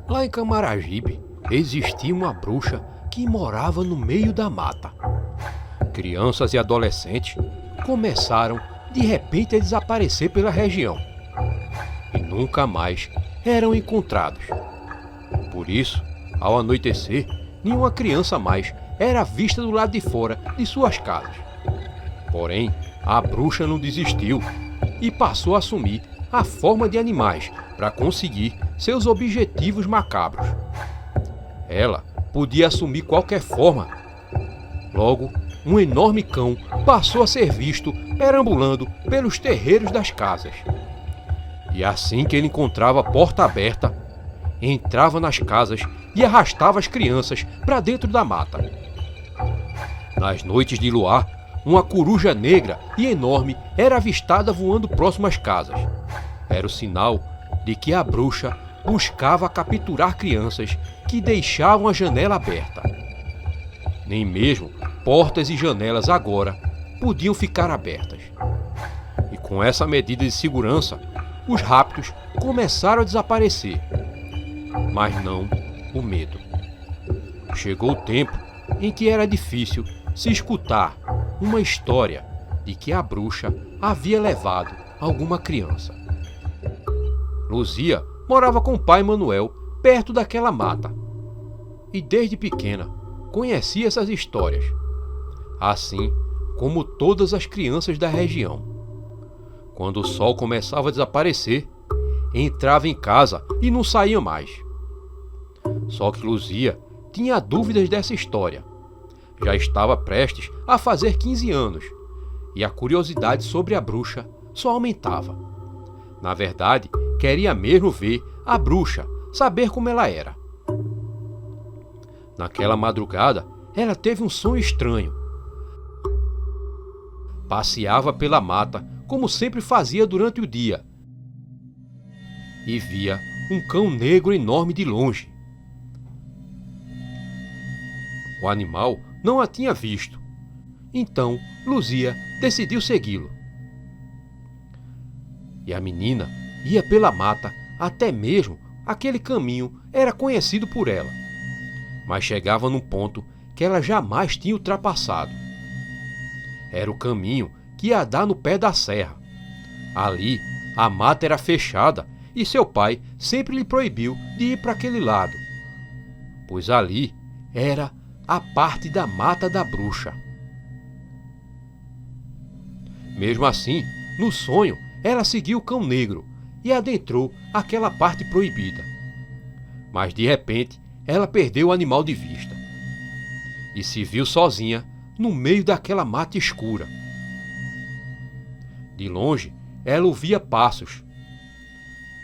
Lá em Camaragibe existia uma bruxa que morava no meio da mata. Crianças e adolescentes começaram de repente a desaparecer pela região e nunca mais eram encontrados. Por isso, ao anoitecer, nenhuma criança mais era vista do lado de fora de suas casas. Porém, a bruxa não desistiu e passou a assumir a forma de animais para conseguir seus objetivos macabros. Ela podia assumir qualquer forma. Logo, um enorme cão passou a ser visto perambulando pelos terreiros das casas. E assim que ele encontrava a porta aberta, entrava nas casas e arrastava as crianças para dentro da mata. Nas noites de luar, uma coruja negra e enorme era avistada voando próximo às casas. Era o sinal de que a bruxa buscava capturar crianças que deixavam a janela aberta. Nem mesmo portas e janelas agora podiam ficar abertas. E com essa medida de segurança, os rápidos começaram a desaparecer. Mas não o medo. Chegou o tempo em que era difícil se escutar uma história de que a bruxa havia levado alguma criança. Luzia morava com o pai Manuel perto daquela mata. E desde pequena conhecia essas histórias, assim como todas as crianças da região. Quando o sol começava a desaparecer, entrava em casa e não saía mais. Só que Luzia tinha dúvidas dessa história. Já estava prestes a fazer 15 anos e a curiosidade sobre a bruxa só aumentava. Na verdade, queria mesmo ver a bruxa, saber como ela era. Naquela madrugada, ela teve um sonho estranho. Passeava pela mata, como sempre fazia durante o dia, e via um cão negro enorme de longe. O animal não a tinha visto, então Luzia decidiu segui-lo. E a menina ia pela mata, até mesmo aquele caminho era conhecido por ela. Mas chegava num ponto que ela jamais tinha ultrapassado. Era o caminho que ia dar no pé da serra. Ali, a mata era fechada e seu pai sempre lhe proibiu de ir para aquele lado, pois ali era a parte da mata da bruxa. Mesmo assim, no sonho, ela seguiu o cão negro e adentrou aquela parte proibida. Mas de repente, ela perdeu o animal de vista e se viu sozinha no meio daquela mata escura. De longe, ela ouvia passos.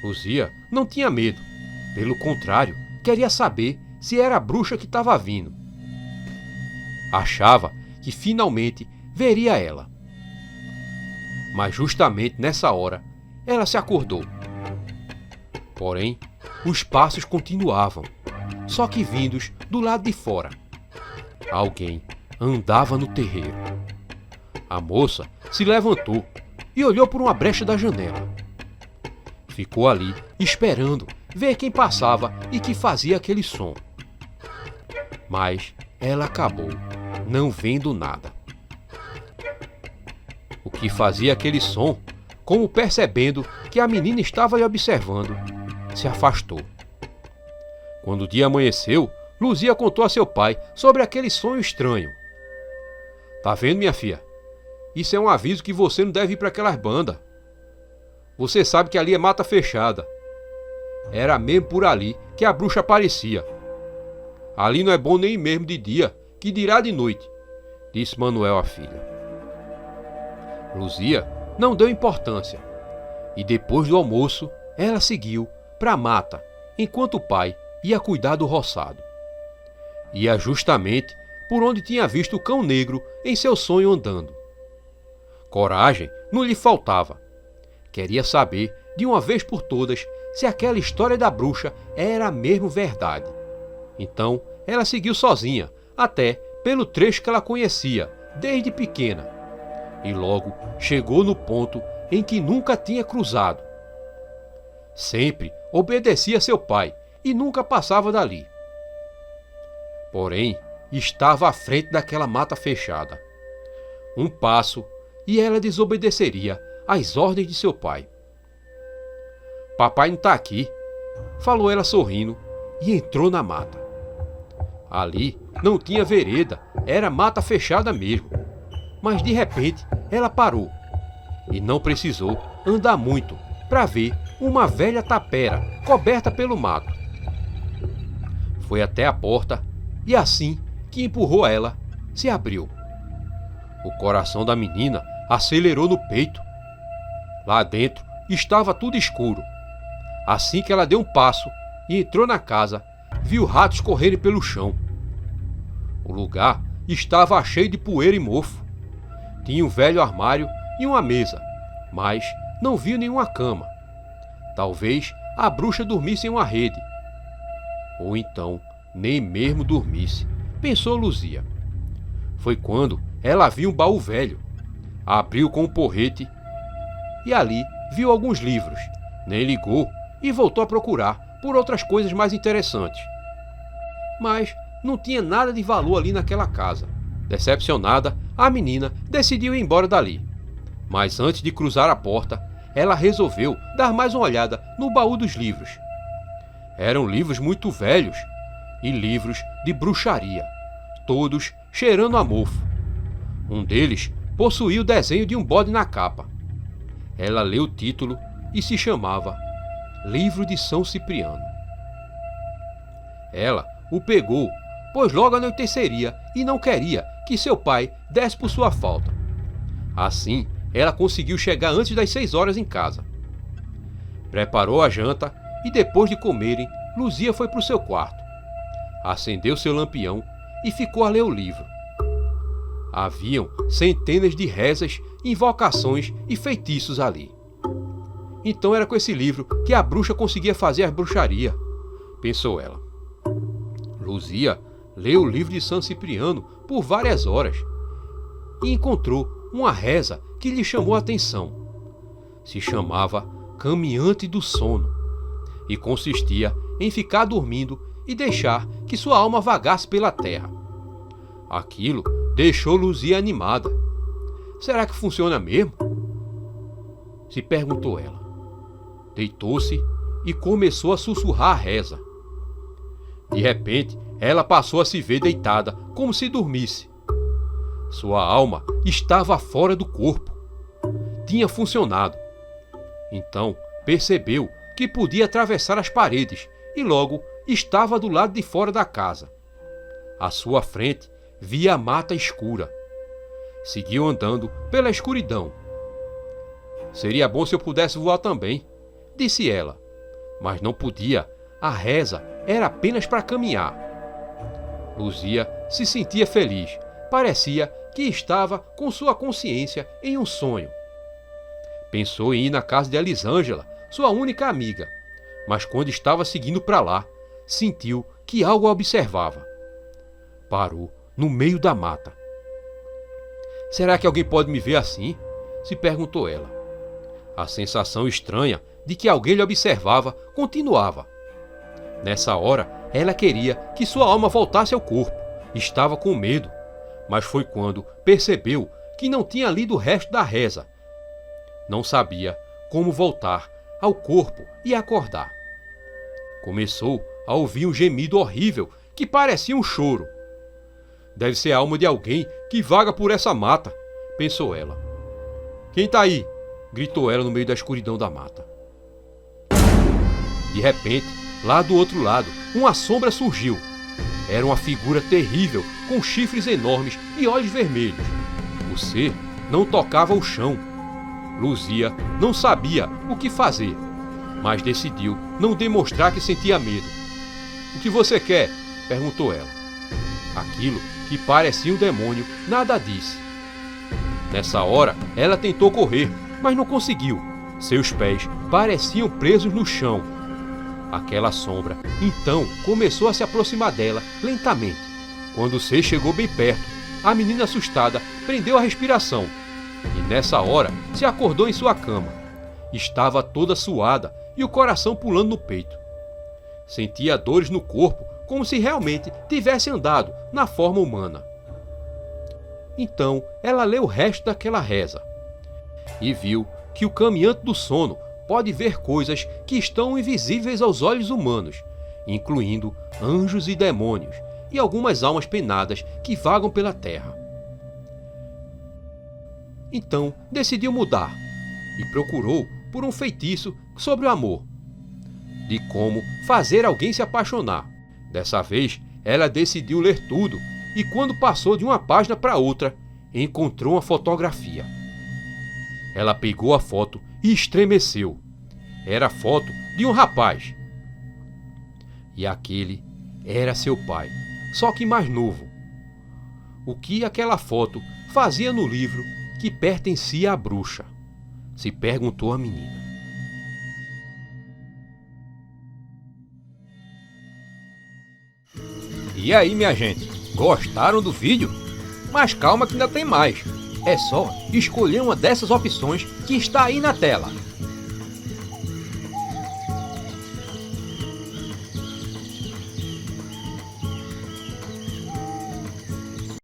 Luzia não tinha medo, pelo contrário, queria saber se era a bruxa que estava vindo. Achava que finalmente veria ela. Mas justamente nessa hora, ela se acordou. Porém, os passos continuavam, só que vindos do lado de fora. Alguém andava no terreiro. A moça se levantou e olhou por uma brecha da janela. Ficou ali, esperando ver quem passava e que fazia aquele som. Mas ela acabou não vendo nada. O que fazia aquele som, como percebendo que a menina estava lhe observando, se afastou. Quando o dia amanheceu, Luzia contou a seu pai sobre aquele sonho estranho. Tá vendo, minha filha? Isso é um aviso que você não deve ir para aquelas bandas. Você sabe que ali é mata fechada. Era mesmo por ali que a bruxa aparecia. Ali não é bom nem mesmo de dia, que dirá de noite, disse Manuel à filha. Luzia não deu importância, e depois do almoço, ela seguiu para a mata, enquanto o pai ia cuidar do roçado. Ia justamente por onde tinha visto o cão negro em seu sonho andando. Coragem não lhe faltava. Queria saber, de uma vez por todas, se aquela história da bruxa era mesmo verdade. Então, ela seguiu sozinha, até pelo trecho que ela conhecia, desde pequena. E logo chegou no ponto em que nunca tinha cruzado. Sempre obedecia seu pai e nunca passava dali. Porém, estava à frente daquela mata fechada. Um passo e ela desobedeceria às ordens de seu pai. Papai não está aqui, falou ela sorrindo e entrou na mata. Ali não tinha vereda, era mata fechada mesmo. Mas de repente ela parou e não precisou andar muito para ver uma velha tapera coberta pelo mato. Foi até a porta e assim que empurrou ela, se abriu. O coração da menina acelerou no peito. Lá dentro estava tudo escuro. Assim que ela deu um passo e entrou na casa, viu ratos correrem pelo chão. O lugar estava cheio de poeira e mofo. Tinha um velho armário e uma mesa, mas não viu nenhuma cama. Talvez a bruxa dormisse em uma rede. Ou então nem mesmo dormisse, pensou Luzia. Foi quando ela viu um baú velho. Abriu com um porrete e ali viu alguns livros. Nem ligou e voltou a procurar por outras coisas mais interessantes. Mas não tinha nada de valor ali naquela casa. Decepcionada, a menina decidiu ir embora dali. Mas antes de cruzar a porta, ela resolveu dar mais uma olhada no baú dos livros. Eram livros muito velhos e livros de bruxaria, todos cheirando a mofo. Um deles possuía o desenho de um bode na capa. Ela leu o título e se chamava Livro de São Cipriano. Ela o pegou, pois logo anoiteceria e não queria que seu pai desse por sua falta. Assim, ela conseguiu chegar antes das 6 horas em casa. Preparou a janta e depois de comerem, Luzia foi para o seu quarto. Acendeu seu lampião e ficou a ler o livro. Haviam centenas de rezas, invocações e feitiços ali. Então era com esse livro que a bruxa conseguia fazer a bruxaria, pensou ela. Luzia leu o livro de São Cipriano por várias horas e encontrou uma reza que lhe chamou a atenção. Se chamava Caminhante do Sono e consistia em ficar dormindo e deixar que sua alma vagasse pela terra. Aquilo deixou Luzia animada. Será que funciona mesmo? Se perguntou ela. Deitou-se e começou a sussurrar a reza. De repente, ela passou a se ver deitada, como se dormisse. Sua alma estava fora do corpo. Tinha funcionado. Então, percebeu que podia atravessar as paredes e logo estava do lado de fora da casa. À sua frente, via a mata escura. Seguiu andando pela escuridão. Seria bom se eu pudesse voar também, disse ela. Mas não podia. A reza era apenas para caminhar. Luzia se sentia feliz. Parecia que estava com sua consciência em um sonho. Pensou em ir na casa de Elisângela, sua única amiga. Mas quando estava seguindo para lá, sentiu que algo a observava. Parou no meio da mata. Será que alguém pode me ver assim? Se perguntou ela. A sensação estranha de que alguém lhe observava continuava. Nessa hora, ela queria que sua alma voltasse ao corpo. Estava com medo, mas foi quando percebeu que não tinha lido o resto da reza. Não sabia como voltar ao corpo e acordar. Começou a ouvir um gemido horrível que parecia um choro. Deve ser a alma de alguém que vaga por essa mata, pensou ela. Quem tá aí? Gritou ela no meio da escuridão da mata. De repente, lá do outro lado, uma sombra surgiu. Era uma figura terrível, com chifres enormes e olhos vermelhos. O ser não tocava o chão. Luzia não sabia o que fazer, mas decidiu não demonstrar que sentia medo. O que você quer? Perguntou ela. Aquilo que parecia um demônio nada disse. Nessa hora, ela tentou correr, mas não conseguiu. Seus pés pareciam presos no chão. Aquela sombra, então, começou a se aproximar dela lentamente. Quando o ser chegou bem perto, a menina assustada prendeu a respiração. E nessa hora, se acordou em sua cama. Estava toda suada e o coração pulando no peito. Sentia dores no corpo, como se realmente tivesse andado na forma humana. Então ela leu o resto daquela reza e viu que o caminhante do sono pode ver coisas que estão invisíveis aos olhos humanos, incluindo anjos e demônios e algumas almas penadas que vagam pela terra. Então decidiu mudar e procurou por um feitiço sobre o amor, de como fazer alguém se apaixonar. Dessa vez, ela decidiu ler tudo e quando passou de uma página para outra, encontrou uma fotografia. Ela pegou a foto e estremeceu. Era a foto de um rapaz. E aquele era seu pai, só que mais novo. O que aquela foto fazia no livro que pertencia à bruxa? Se perguntou a menina. E aí, minha gente, gostaram do vídeo? Mas calma que ainda tem mais. É só escolher uma dessas opções que está aí na tela.